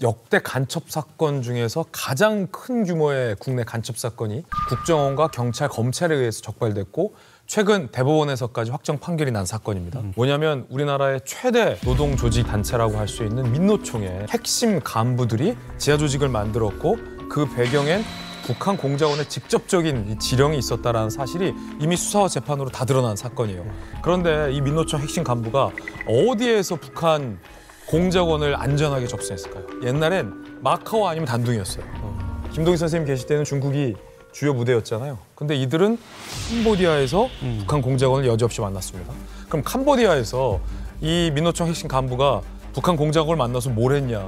역대 간첩 사건 중에서 가장 큰 규모의 국내 간첩 사건이 국정원과 경찰, 검찰에 의해서 적발됐고 최근 대법원에서까지 확정 판결이 난 사건입니다. 뭐냐면 우리나라의 최대 노동 조직 단체라고 할 수 있는 민노총의 핵심 간부들이 지하 조직을 만들었고 그 배경엔 북한 공작원의 직접적인 이 지령이 있었다라는 사실이 이미 수사와 재판으로 다 드러난 사건이에요. 그런데 이 민노총 핵심 간부가 어디에서 북한 공작원을 안전하게 접수했을까요? 옛날엔 마카오 아니면 단둥이었어요. 김동희 선생님 계실 때는 중국이 주요 무대였잖아요. 근데 이들은 캄보디아에서 북한 공작원을 여지없이 만났습니다. 그럼 캄보디아에서 이 민노총 핵심 간부가 북한 공작원을 만나서 뭘 했냐?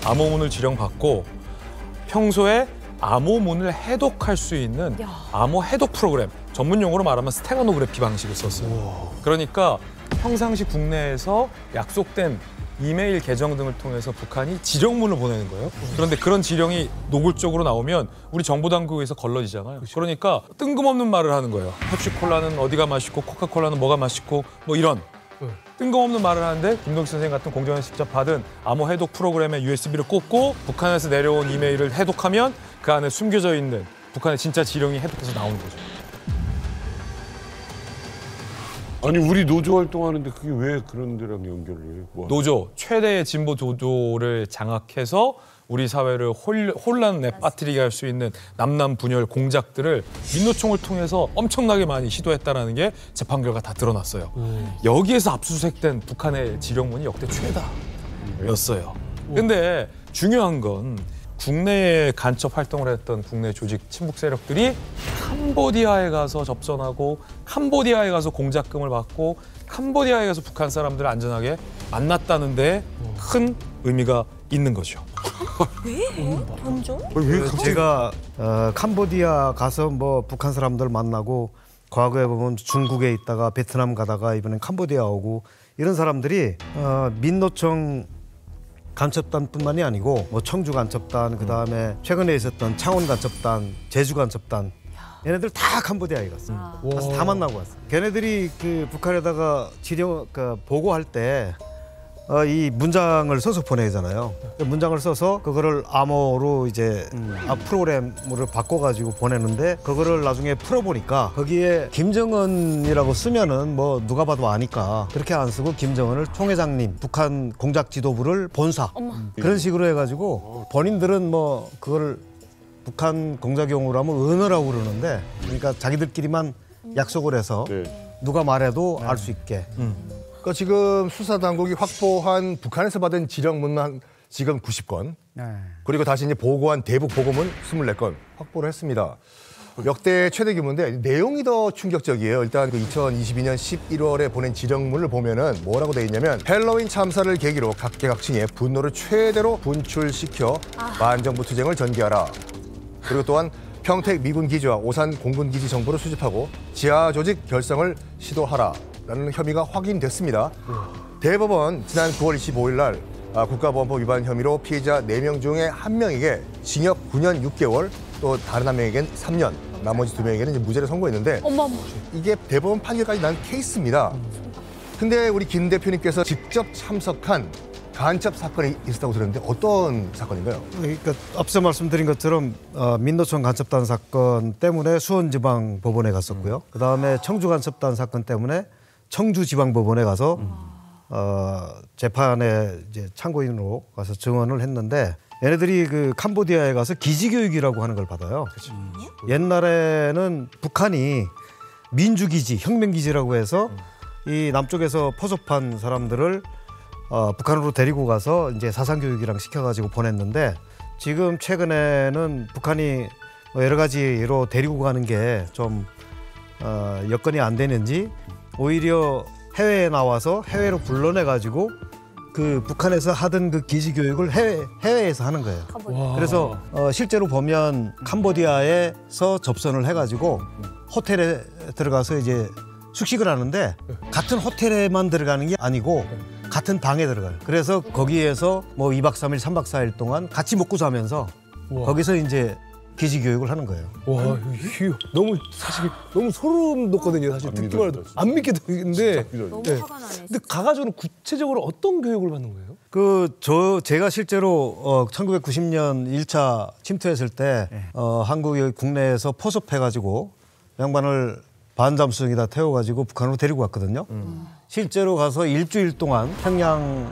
암호문을 지령받고 평소에 암호문을 해독할 수 있는 암호 해독 프로그램, 전문 용어로 말하면 스테가노그래피 방식을 썼어요. 그러니까 평상시 국내에서 약속된 이메일 계정 등을 통해서 북한이 지령문을 보내는 거예요. 그런데 그런 지령이 노골적으로 나오면 우리 정보당국에서 걸러지잖아요. 그러니까 뜬금없는 말을 하는 거예요. 펩시콜라는 어디가 맛있고 코카콜라는 뭐가 맛있고 뭐 이런 뜬금없는 말을 하는데 김동식 선생님 같은 공정에서 직접 받은 암호 해독 프로그램에 USB를 꽂고 북한에서 내려온 이메일을 해독하면 그 안에 숨겨져 있는 북한의 진짜 지령이 해독돼서 나오는 거죠. 아니 우리 노조 활동하는데 그게 왜 그런 데랑 연결을 해? 뭐. 노조, 최대의 진보 노조를 장악해서 우리 사회를 혼란에 빠뜨리게 할 수 있는 남남 분열 공작들을 민노총을 통해서 엄청나게 많이 시도했다는 게 재판 결과 다 드러났어요. 여기에서 압수수색된 북한의 지령문이 역대 최다였어요. 근데 중요한 건 국내에 간첩 활동을 했던 국내 조직 친북 세력들이 캄보디아에 가서 접선하고 캄보디아에 가서 공작금을 받고 캄보디아에 가서 북한 사람들을 안전하게 만났다는 데 큰 의미가 있는 거죠. 왜? 완전? 제가 캄보디아 가서 뭐 북한 사람들 만나고 과거에 보면 중국에 있다가 베트남 가다가 이번엔 캄보디아 오고 이런 사람들이 민노총 간첩단뿐만이 아니고 뭐 청주 간첩단 그다음에 최근에 있었던 창원 간첩단, 제주 간첩단 얘네들 다 캄보디아에 갔어요. 가서 다 만나고 왔어요. 걔네들이 그 북한에다가 지령 보고할 때 이 문장을 써서 보내잖아요. 문장을 써서 그거를 암호로 이제 프로그램으로 바꿔가지고 보내는데 그거를 나중에 풀어보니까 거기에 김정은이라고 쓰면은 뭐 누가 봐도 아니까 그렇게 안 쓰고 김정은을 총회장님, 북한 공작 지도부를 본사 그런 식으로 해가지고 본인들은 뭐 그거를 북한 공작용으로 하면 은어라고 그러는데 그러니까 자기들끼리만 약속을 해서 누가 말해도 알 수 있게. 그러니까 지금 수사당국이 확보한 북한에서 받은 지령문만 지금 90건 그리고 다시 이제 보고한 대북 보고문 24건 확보를 했습니다. 역대 최대 규모인데 내용이 더 충격적이에요. 일단 그 2022년 11월에 보낸 지령문을 보면은 뭐라고 돼 있냐면 헬로윈 참사를 계기로 각계각층의 분노를 최대로 분출시켜 반정부 투쟁을 전개하라. 그리고 또한 평택 미군 기지와 오산 공군 기지 정보를 수집하고 지하 조직 결성을 시도하라라는 혐의가 확인됐습니다. 대법원 지난 9월 25일 날 국가보안법 위반 혐의로 피해자 4명 중에 1명에게 징역 9년 6개월 또 다른 1명에게는 3년 나머지 2명에게는 이제 무죄를 선고했는데 이게 대법원 판결까지 난 케이스입니다. 근데 우리 김 대표님께서 직접 참석한 간첩 사건이 있었다고 들었는데 어떤 사건인가요? 그러니까 앞서 말씀드린 것처럼 민노총 간첩단 사건 때문에 수원지방법원에 갔었고요. 그다음에 청주 간첩단 사건 때문에 청주지방법원에 가서 재판에 이제 참고인으로 가서 증언을 했는데 얘네들이 그 캄보디아에 가서 기지교육이라고 하는 걸 받아요. 옛날에는 북한이 민주기지, 혁명기지라고 해서 이 남쪽에서 포섭한 사람들을 북한으로 데리고 가서 이제 사상교육이랑 시켜가지고 보냈는데 지금 최근에는 북한이 여러 가지로 데리고 가는 게 좀 여건이 안 되는지 오히려 해외에 나와서 해외로 불러내가지고 그 북한에서 하던 그 기지교육을 해외에서 하는 거예요. 그래서 실제로 보면 캄보디아에서 접선을 해가지고 호텔에 들어가서 이제 숙식을 하는데 같은 호텔에만 들어가는 게 아니고 같은 방에 들어가요. 그래서 거기에서 뭐 2박 3일, 3박 4일 동안 같이 먹고 자면서 거기서 이제 기지 교육을 하는 거예요. 와, 이거 너무 사실 너무 소름 돋거든요. 사실 듣기만 해도 안 믿게 되는데. 너무 네. 화가 나네. 근데 가가지고는 구체적으로 어떤 교육을 받는 거예요? 제가 실제로 1990년 1차 침투했을 때 한국이 국내에서 포섭해가지고 양반을 반잠수정에다 태워가지고 북한으로 데리고 갔거든요. 실제로 가서 일주일 동안 평양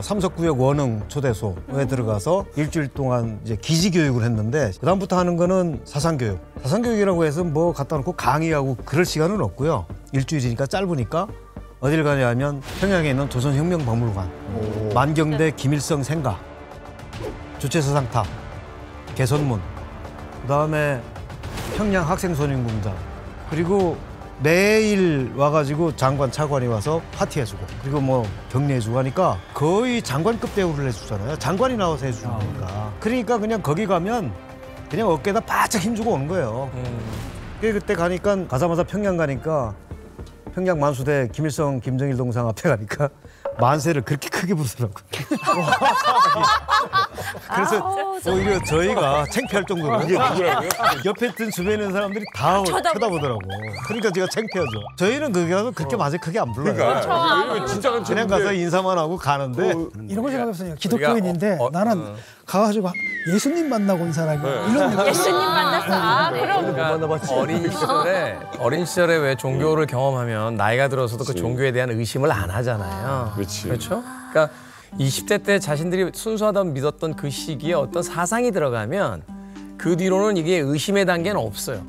삼석구역 원흥 초대소에 들어가서 일주일 동안 이제 기지 교육을 했는데 그다음부터 하는 거는 사상교육. 사상교육이라고 해서 뭐 갖다 놓고 강의하고 그럴 시간은 없고요. 일주일이니까 짧으니까 어딜 가냐 하면 평양에 있는 조선혁명박물관, 만경대 김일성 생가, 주체서상탑, 개선문, 그다음에 평양 학생소년공장, 그리고 매일 와가지고 장관 차관이 와서 파티해주고 그리고 뭐 격려해주고 하니까 거의 장관급 대우를 해주잖아요. 장관이 나와서 해주는 거니까. 그러니까 그냥 거기 가면 그냥 어깨에다 바짝 힘주고 오는 거예요. 그때 가니까 가자마자 평양 가니까 평양 만수대 김일성 김정일 동상 앞에 가니까 만세를 그렇게 크게 부르더라고요. 그래서 오히려 저희가 창피할 정도로 옆에 있던 주변에 있는 사람들이 다 쳐다보더라고. 그러니까 제가 창피하죠. 저희는 거기 가서 그렇게 만세 크게 안 불러요. 그러니까 진짜 그냥 가서 인사만 하고 가는데 이런 걸 생각해봤어요. 기독교인인데 나는 가가지고 예수님 만나고 온 사람이 이런 느낌. 예수님 만났어. 아, 그럼. 그러니까 어린 시절에 왜 종교를 경험하면 나이가 들어서도 그 종교에 대한 의심을 안 하잖아요. 그렇지. 그렇죠? 그러니까 20대 때 자신들이 순수하다고 믿었던 그 시기에 어떤 사상이 들어가면 그 뒤로는 이게 의심의 단계는 없어요.